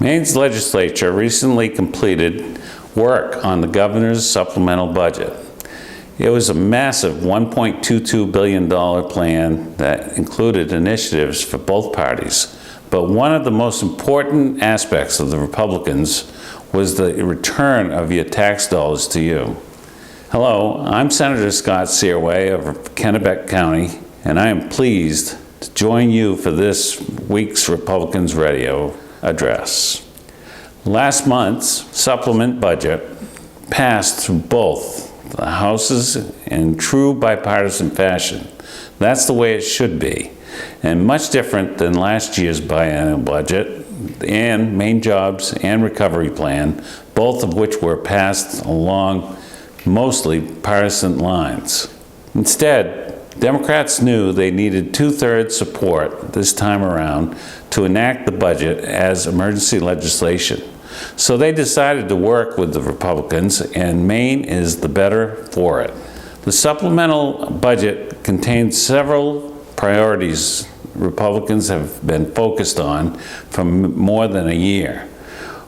Maine's legislature recently completed work on the governor's supplemental budget. It was a massive $1.22 billion plan that included initiatives for both parties. But one of the most important aspects of the Republicans was the return of your tax dollars to you. Hello, I'm Senator Scott Cyrway of Kennebec County, and I am pleased to join you for this week's Republicans Radio address. Last month's supplement budget passed through both the houses in true bipartisan fashion. That's the way it should be, and much different than last year's biennial budget and Maine Jobs and Recovery Plan, both of which were passed along mostly partisan lines. Instead, Democrats knew they needed 2/3 support this time around to enact the budget as emergency legislation. So they decided to work with the Republicans, and Maine is the better for it. The supplemental budget contains several priorities Republicans have been focused on for more than a year.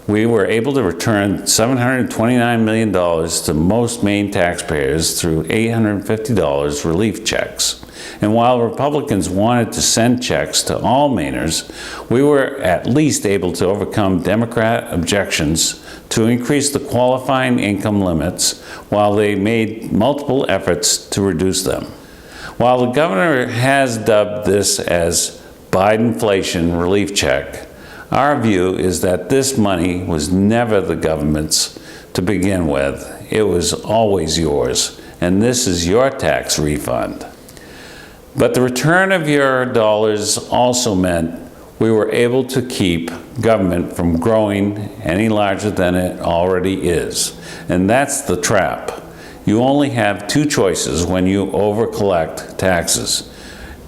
We were able to return $729 million to most Maine taxpayers through $850 relief checks. And while Republicans wanted to send checks to all Mainers, we were at least able to overcome Democrat objections to increase the qualifying income limits while they made multiple efforts to reduce them. While the governor has dubbed this as Bidenflation relief check, our view is that this money was never the government's to begin with. It was always yours, and this is your tax refund. But the return of your dollars also meant we were able to keep government from growing any larger than it already is. And that's the trap. You only have two choices when you over-collect taxes.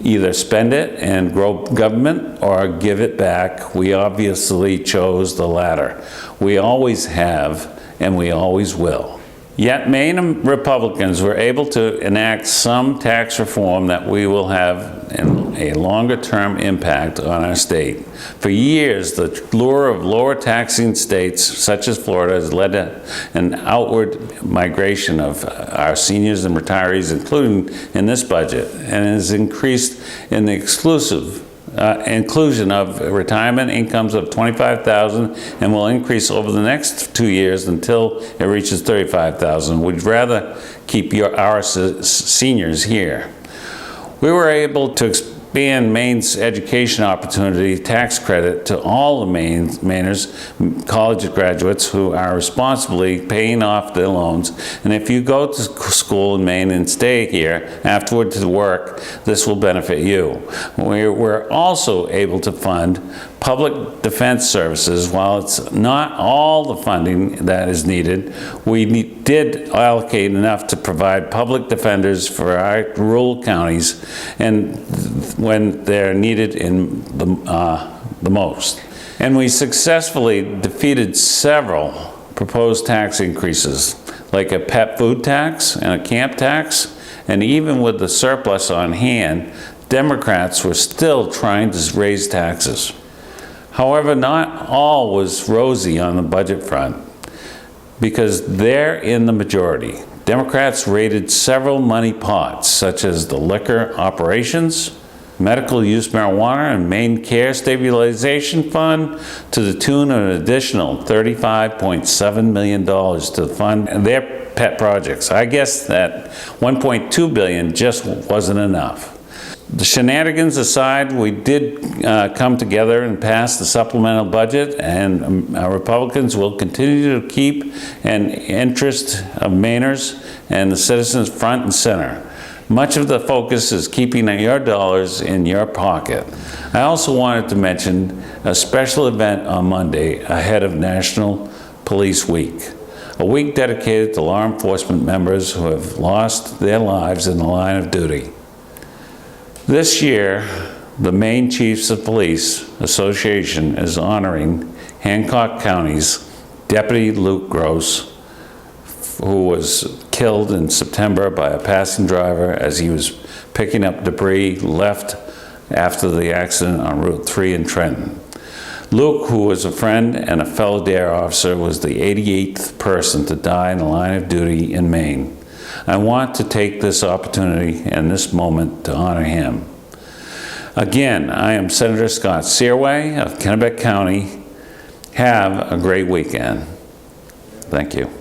Either spend it and grow government or give it back. We obviously chose the latter. We always have, and we always will. Yet Maine Republicans were able to enact some tax reform that we will have a longer-term impact on our state. For years, the lure of lower taxing states, such as Florida, has led to an outward migration of our seniors and retirees, including in this budget, and has increased in the inclusion of retirement incomes of $25,000 and will increase over the next 2 years until it reaches $35,000. We'd rather keep our seniors here. We were able to expand Maine's education opportunity tax credit to all the Mainers, college graduates who are responsibly paying off their loans. And if you go to school in Maine and stay here afterward to work, this will benefit you. We're also able to fund public defense services. While it's not all the funding that is needed, we did allocate enough to provide public defenders for our rural counties and when they're needed in the most. And we successfully defeated several proposed tax increases, like a pet food tax and a camp tax, and even with the surplus on hand, Democrats were still trying to raise taxes. However, not all was rosy on the budget front, because they're in the majority. Democrats raided several money pots, such as the liquor operations, medical use marijuana, and Maine Care Stabilization Fund, to the tune of an additional $35.7 million to fund their pet projects. I guess that $1.2 billion just wasn't enough. The shenanigans aside, we did come together and pass the supplemental budget, and Republicans will continue to keep an interest of Mainers and the citizens front and center. Much of the focus is keeping your dollars in your pocket. I also wanted to mention a special event on Monday ahead of National Police Week, a week dedicated to law enforcement members who have lost their lives in the line of duty. This year, the Maine Chiefs of Police Association is honoring Hancock County's Deputy Luke Gross, who was killed in September by a passing driver as he was picking up debris left after the accident on Route 3 in Trenton. Luke, who was a friend and a fellow dare officer, was the 88th person to die in the line of duty in Maine. I want to take this opportunity and this moment to honor him. Again, I am Senator Scott Cyrway of Kennebec County. Have a great weekend. Thank you.